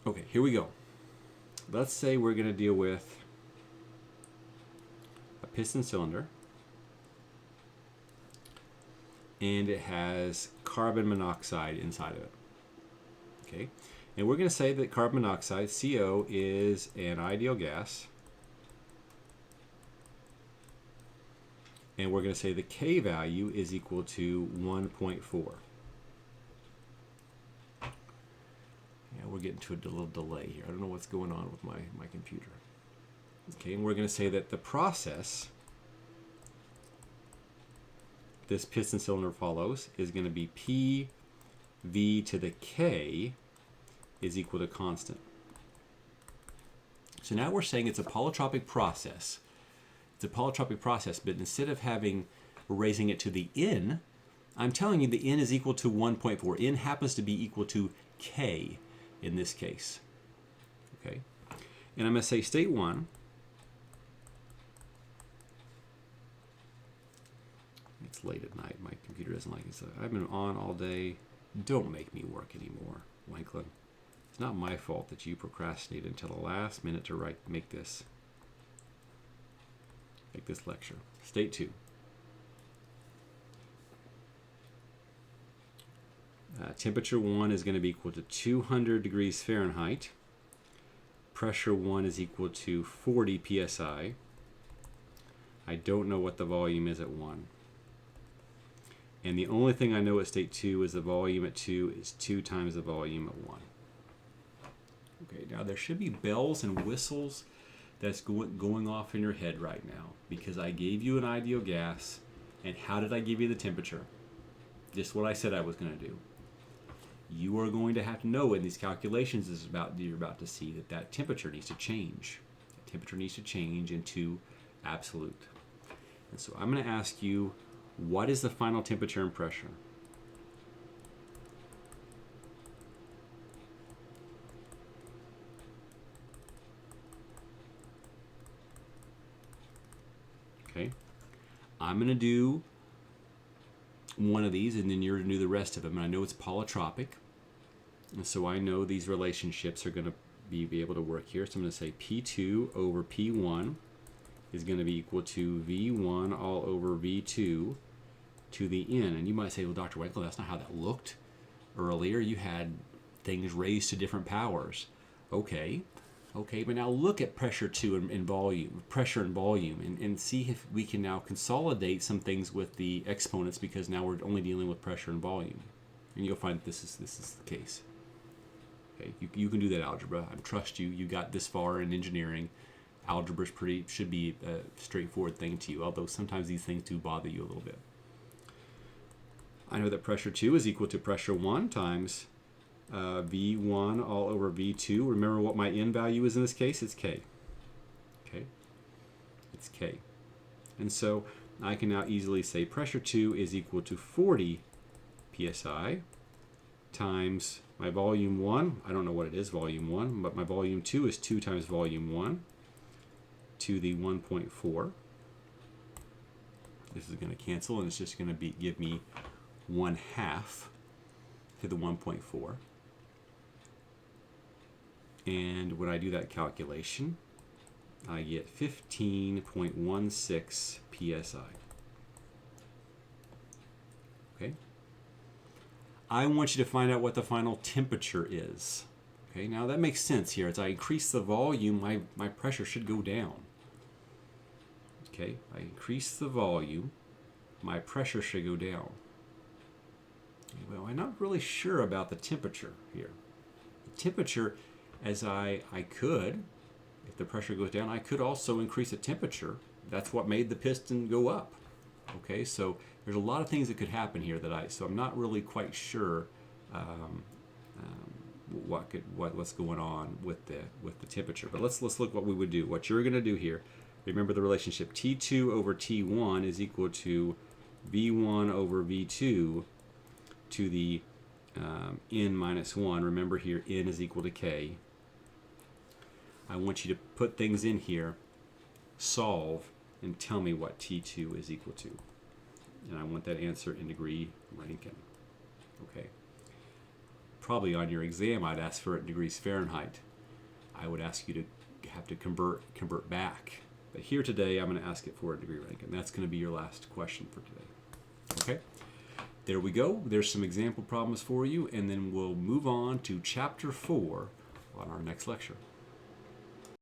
Okay, here we go. Let's say we're going to deal with a piston cylinder, and it has carbon monoxide inside of it. Okay, and we're going to say that carbon monoxide, CO, is an ideal gas. And we're going to say the K value is equal to 1.4. Yeah, we're getting to a little delay here. I don't know what's going on with my computer. Okay, and we're going to say that the process this piston cylinder follows is going to be P V to the K is equal to constant. So now we're saying it's a polytropic process. It's a polytropic process, but instead of raising it to the N, I'm telling you the N is equal to 1.4. N happens to be equal to K in this case. Okay, and I'm going to say state 1. It's late at night. My computer doesn't like it. So I've been on all day. Don't make me work anymore, Wanklin. It's not my fault that you procrastinated until the last minute to make this lecture. State 2. Temperature 1 is going to be equal to 200 degrees Fahrenheit. Pressure 1 is equal to 40 psi. I don't know what the volume is at 1. And the only thing I know at state 2 is the volume at 2 is 2 times the volume at 1. Okay, now there should be bells and whistles that's going off in your head right now, because I gave you an ideal gas. And how did I give you the temperature? Just what I said I was going to do. You are going to have to know in these calculations you're about to see that temperature needs to change. The temperature needs to change into absolute. And so I'm going to ask you, what is the final temperature and pressure? Okay, I'm going to do one of these, and then you're going to do the rest of them. And I know it's polytropic, and so I know these relationships are going to be able to work here. So I'm going to say P2 over P1 is going to be equal to V1 all over V2 to the N. And you might say, well, Dr. Wankel, that's not how that looked earlier. You had things raised to different powers. Okay, but now look at pressure and volume, and see if we can now consolidate some things with the exponents, because now we're only dealing with pressure and volume, and you'll find that this is the case. Okay, you can do that algebra. I trust you. You got this far in engineering. Algebra should be a straightforward thing to you, although sometimes these things do bother you a little bit. I know that pressure 2 is equal to pressure 1 times V1 all over V2. Remember what my N value is in this case? It's K. Okay, it's K. And so I can now easily say pressure 2 is equal to 40 psi times my volume 1. I don't know what it is, volume 1, but my volume 2 is 2 times volume 1 to the 1.4. This is going to cancel, and it's just going to give me 1/2 to the 1.4. And when I do that calculation, I get 15.16 psi. Okay? I want you to find out what the final temperature is. Okay, now that makes sense here. As I increase the volume, my pressure should go down. Okay, I increase the volume, my pressure should go down. Well, I'm not really sure about the temperature here. The temperature, as I could, if the pressure goes down, I could also increase the temperature. That's what made the piston go up. Okay, so there's a lot of things that could happen here so I'm not really quite sure what's going on with the temperature. But let's look what we would do. What you're going to do here, remember the relationship T2 over T1 is equal to V1 over V2 to the N minus 1. Remember here, N is equal to K. I want you to put things in here, solve, and tell me what T2 is equal to. And I want that answer in degree Rankine. Okay. probably on your exam, I'd ask for it in degrees Fahrenheit. I would ask you to have to convert back. But here today, I'm going to ask it for a degree rank, and that's going to be your last question for today. Okay? There we go. There's some example problems for you, and then we'll move on to Chapter 4 on our next lecture.